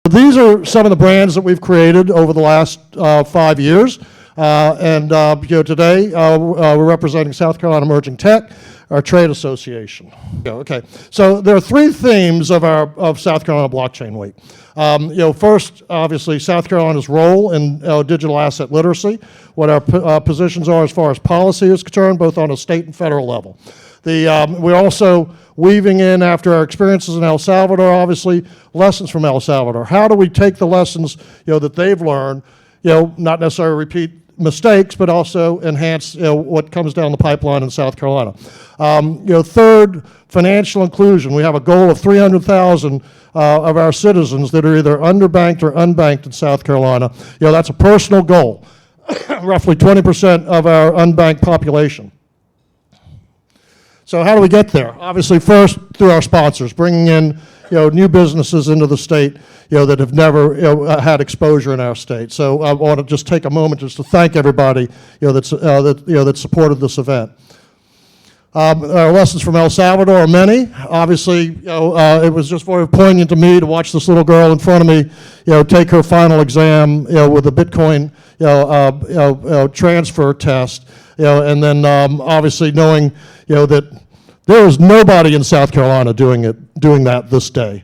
These are some of the brands that we've created over the last 5 years. Today we're representing South Carolina Emerging Tech, our trade association. Okay, so there are three themes of South Carolina Blockchain Week. First, obviously, South Carolina's role in digital asset literacy, what our positions are as far as policy is concerned, both on a state and federal level. We're also weaving in, after our experiences in El Salvador, obviously, lessons from El Salvador. How do we take the lessons that they've learned, not necessarily repeat mistakes, but also enhance what comes down the pipeline in South Carolina. Third, financial inclusion. We have a goal of 300,000 of our citizens that are either underbanked or unbanked in South Carolina. That's a personal goal, roughly 20% of our unbanked population. So how do we get there? Obviously, first, through our sponsors, bringing in new businesses into the state that have never had exposure in our state. So I want to just take a moment just to thank everybody that supported this event. Our lessons from El Salvador are many. Obviously, it was just very poignant to me to watch this little girl in front of me, take her final exam, with a Bitcoin, transfer test, and then obviously knowing, that there is nobody in South Carolina doing that this day.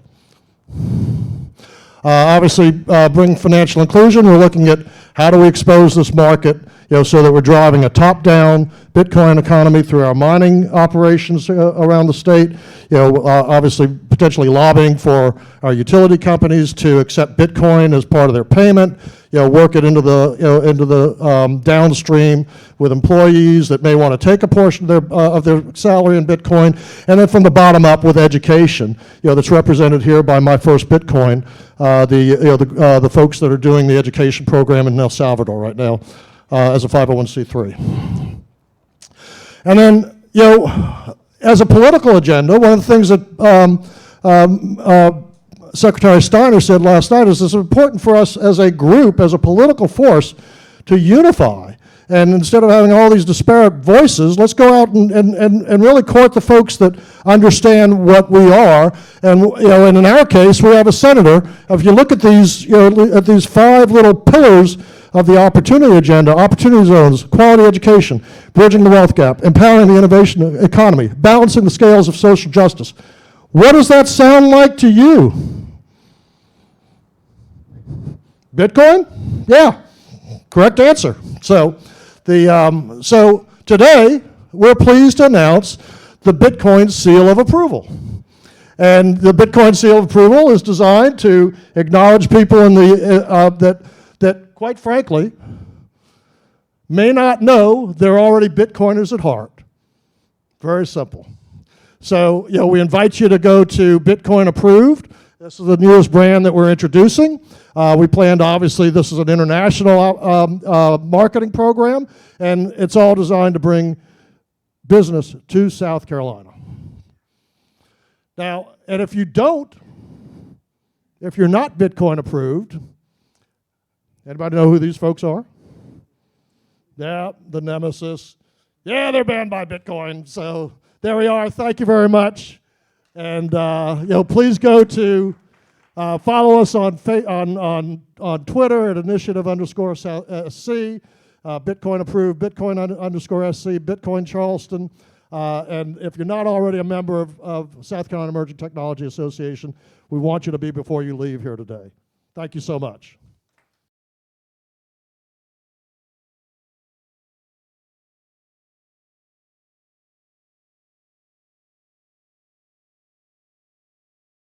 Obviously, bring financial inclusion. We're looking at how do we expose this market, so that we're driving a top-down Bitcoin economy through our mining operations around the state. Obviously, potentially lobbying for our utility companies to accept Bitcoin as part of their payment. Work it into the downstream with employees that may want to take a portion of their salary in Bitcoin, and then from the bottom up with education. That's represented here by My First Bitcoin, the folks that are doing the education program in El Salvador right now as a 501c3. And then, as a political agenda, one of the things that Secretary Steiner said last night is it's important for us as a group, as a political force, to unify. And instead of having all these disparate voices, let's go out and really court the folks that understand what we are. And in our case, we have a senator. If you look at these, at these 5 little pillars of the opportunity agenda: opportunity zones, quality education, bridging the wealth gap, empowering the innovation economy, balancing the scales of social justice. What does that sound like to you? Bitcoin? Yeah, correct answer. So today we're pleased to announce the Bitcoin Seal of Approval. And the Bitcoin Seal of Approval is designed to acknowledge people in the that quite frankly may not know they're already Bitcoiners at heart. Very simple. So we invite you to go to Bitcoin Approved. This is the newest brand that we're introducing. We planned, obviously, this is an international marketing program, and it's all designed to bring business to South Carolina. Now, and if you're not Bitcoin approved, anybody know who these folks are? Yeah, the nemesis. Yeah, they're banned by Bitcoin. So there we are. Thank you very much. And please go to follow us on Twitter at initiative_SC, Bitcoin approved, Bitcoin_SC, Bitcoin Charleston. And if you're not already a member of South Carolina Emerging Technology Association, we want you to be before you leave here today. Thank you so much.